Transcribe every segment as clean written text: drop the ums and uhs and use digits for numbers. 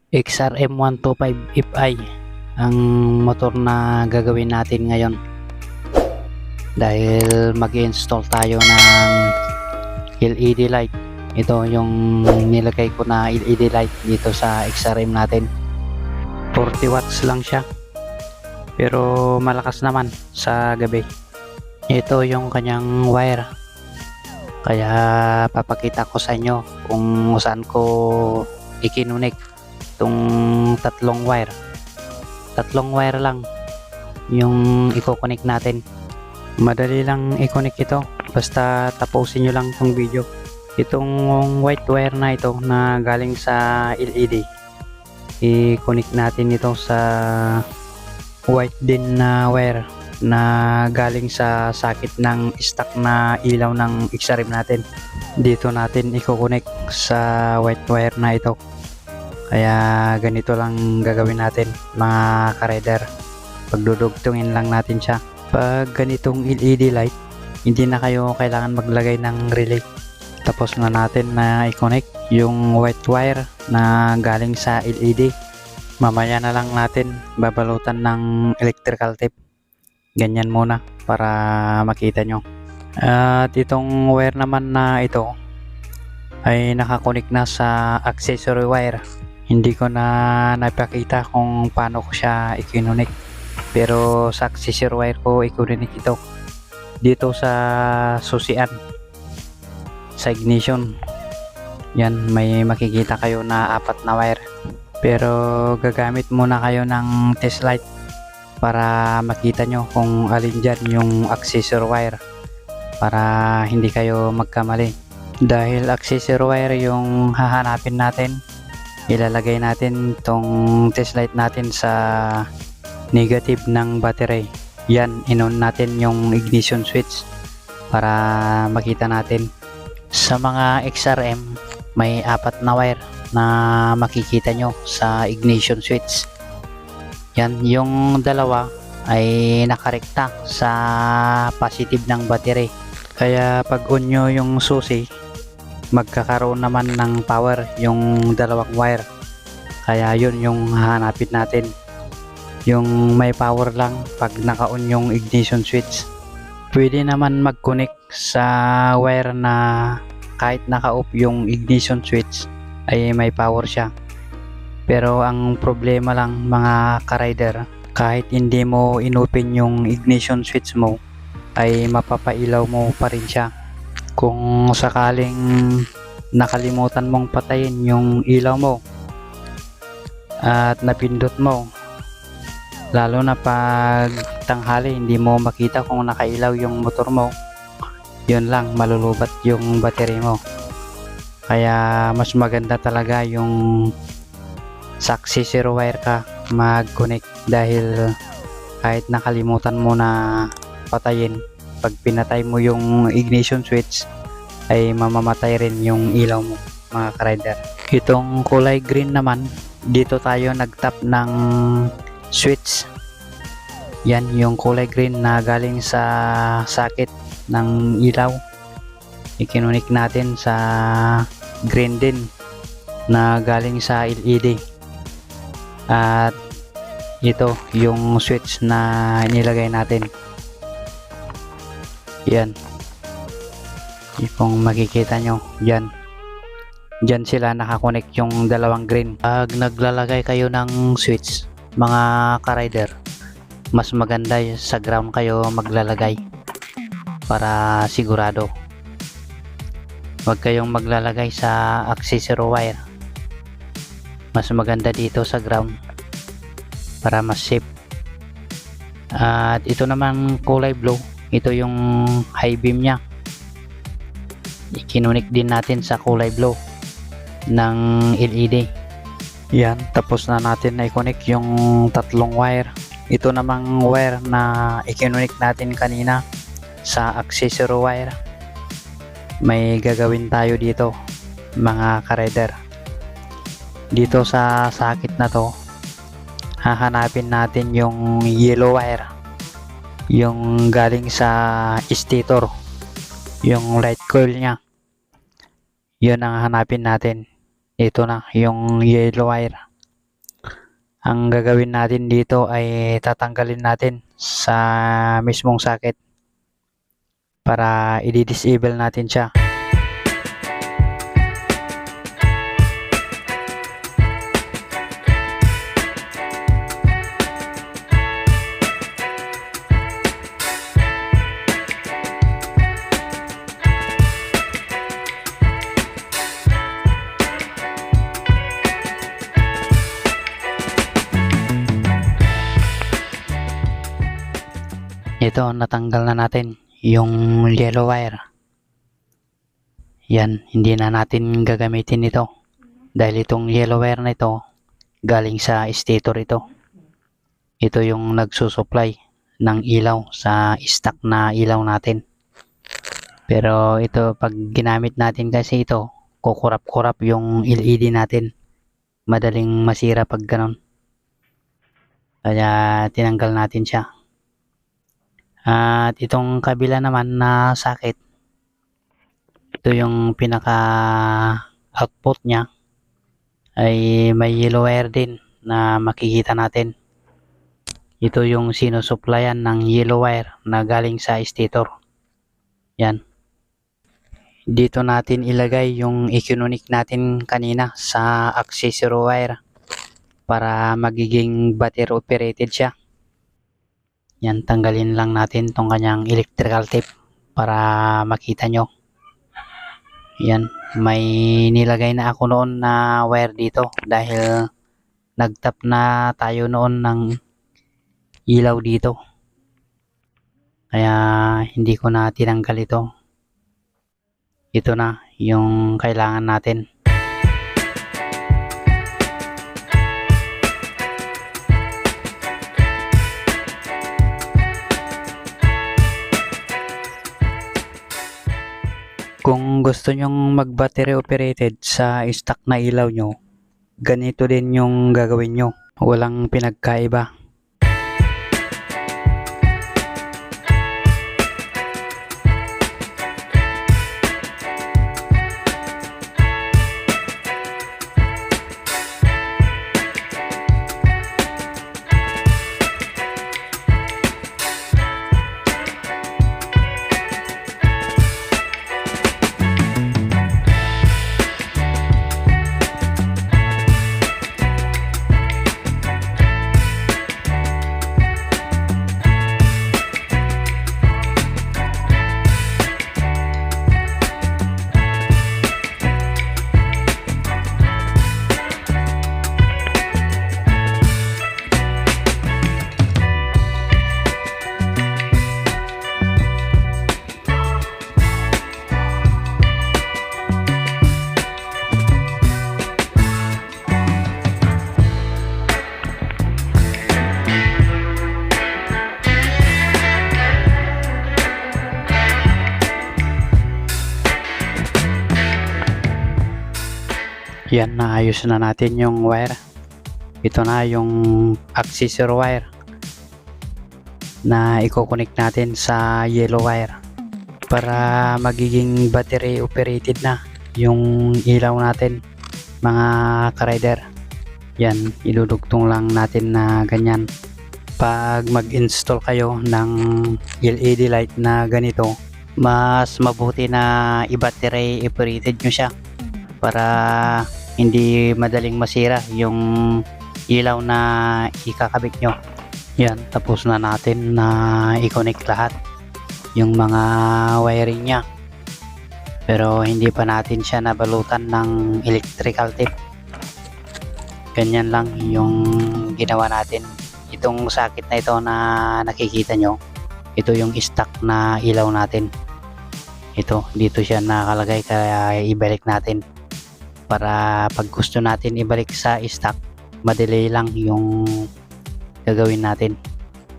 XRM 125 Fi ang motor na gagawin natin ngayon dahil mag-install tayo ng LED light. Ito yung nilagay ko na LED light dito sa XRM natin. 40 watts lang siya pero malakas naman sa gabi. Ito yung kanyang wire, kaya papakita ko sa inyo kung saan ko ikinunik itong tatlong wire lang yung i-connect natin. Madali lang i-connect ito, basta tapusin nyo lang itong video. Itong white wire na ito na galing sa LED, i-connect natin ito sa white din na wire na galing sa socket ng stock na ilaw ng XRM natin. Dito natin i-connect sa white wire na ito. Kaya ganito lang gagawin natin mga ka-rider, pagdudugtungin lang natin siya. Pag ganitong LED light, hindi na kayo kailangan maglagay ng relay. Tapos na natin na i-connect yung white wire na galing sa LED. Mamaya na lang natin babalutan ng electrical tape. Ganyan muna para makita nyo. At itong wire naman na ito ay nakakonik na sa accessory wire. Hindi ko na napakita kung paano ko siya ikinunik, pero sa accessory wire ko ikunik ito dito sa susian, sa ignition. Yan, may makikita kayo na apat na wire, pero gagamit muna kayo ng test light para makita nyo kung alin dyan yung accessory wire, para hindi kayo magkamali. Dahil accessory wire yung hahanapin natin, ilalagay natin tong test light natin sa negative ng battery. Yan, inon natin yung ignition switch para makita natin. Sa mga XRM, may apat na wire na makikita nyo sa ignition switch. Yan, yung dalawa ay nakarekta sa positive ng battery. Kaya pag on nyo yung susi, magkakaroon naman ng power yung dalawang wire. Kaya yun yung hahanapin natin, yung may power lang pag naka-on yung ignition switch. Pwede naman mag-connect sa wire na kahit naka-off yung ignition switch ay may power siya. Pero ang problema lang mga ka-rider, kahit hindi mo inopen yung ignition switch mo, ay mapapailaw mo pa rin siya. Kung sakaling nakalimutan mong patayin yung ilaw mo at napindot mo, lalo na pag tanghali hindi mo makita kung nakailaw yung motor mo, yun lang, malulubat yung battery mo. Kaya mas maganda talaga yung sa accessory wire ka mag-connect, dahil kahit nakalimutan mo na patayin, pag pinatay mo yung ignition switch ay mamamatay rin yung ilaw mo mga ka-rider. Itong kulay green naman, dito tayo nag-tap ng switch. Yan yung kulay green na galing sa socket ng ilaw, ikinunik natin sa green din na galing sa LED. At ito yung switch na nilagay natin. Yan, kung makikita nyo, dyan sila nakakonect yung dalawang green. Pag naglalagay kayo ng switch mga ka-rider, mas maganda sa ground kayo maglalagay para sigurado. Huwag kayong maglalagay sa accessory wire, mas maganda dito sa ground para mas safe. At ito naman kulay blue, ito yung high beam nya, ikinunik din natin sa kulay blue ng LED. Yan, tapos na natin na i-connect yung tatlong wire. Ito namang wire na ikinunik natin kanina sa accessory wire, may gagawin tayo dito mga ka-rider. Dito sa socket na to, hahanapin natin yung yellow wire, yung galing sa stator, yung light coil nya. Yun ang hanapin natin. Ito na yung yellow wire. Ang gagawin natin dito ay tatanggalin natin sa mismong socket para i-disable natin siya. Ito, natanggal na natin yung yellow wire. Yan, hindi na natin gagamitin ito. Dahil itong yellow wire na ito, galing sa stator ito. Ito yung nagsusupply ng ilaw sa stock na ilaw natin. Pero ito, pag ginamit natin kasi ito, kukurap-kurap yung LED natin. Madaling masira pag ganon. Kaya tinanggal natin siya. At itong kabila naman na socket, ito yung pinaka output niya ay may yellow wire din na makikita natin. Ito yung sinusupplyan ng yellow wire na galing sa stator. Yan. Dito natin ilagay yung i-connect natin kanina sa accessory wire para magiging battery operated siya. Yan, tanggalin lang natin tong kanyang electrical tape para makita nyo. Yan, may nilagay na ako noon na wire dito dahil nagtap na tayo noon ng ilaw dito. Kaya hindi ko na tinanggal ito. Ito na yung kailangan natin. Kung gusto nyong mag-battery operated sa stock na ilaw nyo, ganito din yung gagawin nyo. Walang pinagkaiba. Yan, naayos na natin yung wire. Ito na yung accessory wire na i-connect natin sa yellow wire para magiging battery operated na yung ilaw natin, mga ka-rider. Yan, idudugtong lang natin na ganyan. Pag mag-install kayo ng LED light na ganito, mas mabuti na i-battery operated nyo siya para hindi madaling masira yung ilaw na ikakabit nyo. Yan, tapos na natin na i-connect lahat yung mga wiring nya, pero hindi pa natin siya nabalutan ng electrical tape. Ganyan lang yung ginawa natin. Itong socket na ito na nakikita nyo, ito yung stock na ilaw natin. Ito, dito siya nakalagay, kaya ibalik natin para pag gusto natin ibalik sa stock, madali lang yung gagawin natin.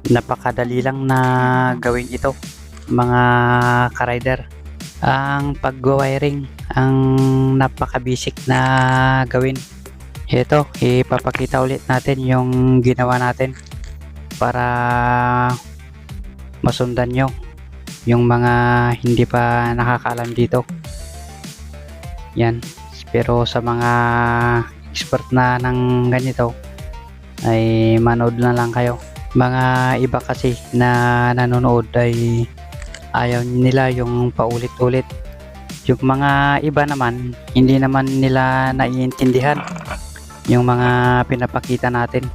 Napakadali lang na gawin ito, mga ka-rider. Ang pag-wiring ang napaka-basic na gawin. Ito, ipapakita ulit natin yung ginawa natin para masundan nyo yung mga hindi pa nakakaalam dito. Yan, pero sa mga expert na ng ganito, ay manood na lang kayo. Mga iba kasi na nanonood ay ayaw nila yung paulit-ulit. Yung mga iba naman, hindi naman nila naiintindihan yung mga pinapakita natin.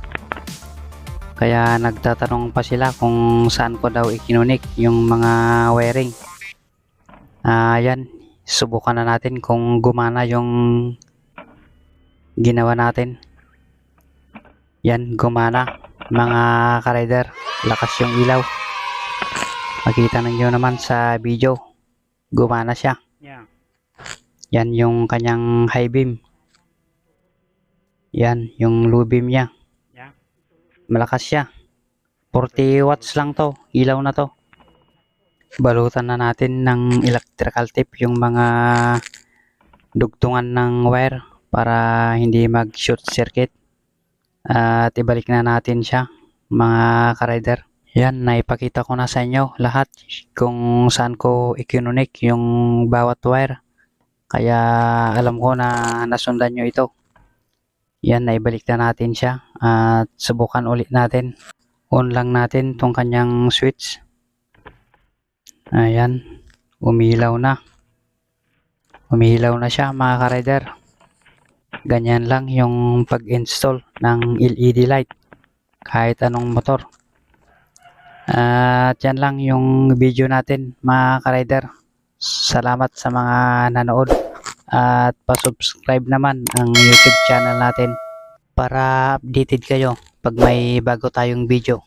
Kaya nagtatanong pa sila kung saan ko daw ikinunik yung mga wiring. Yan, subukan na natin kung gumana yung ginawa natin. Yan, gumana mga ka-rider, lakas yung ilaw. Makita ninyo naman sa video, gumana siya. Yan yung kanyang high beam. Yan yung low beam niya. Malakas siya. 40 watts lang to, ilaw na to. Balutan na natin ng electrical tape yung mga dugtungan ng wire para hindi mag short circuit. At ibalik na natin siya mga ka-rider. Yan, naipakita ko na sa inyo lahat kung saan ko ikinunik yung bawat wire. Kaya alam ko na nasundan nyo ito. Yan, naibalik na natin siya at subukan ulit natin. On lang natin tong kanyang switch. Ayan, umilaw na. Umilaw na siya mga ka-rider. Ganyan lang yung pag-install ng LED light kahit anong motor. At yan lang yung video natin mga ka-rider. Salamat sa mga nanood at pa-subscribe naman ang YouTube channel natin para updated kayo pag may bago tayong video.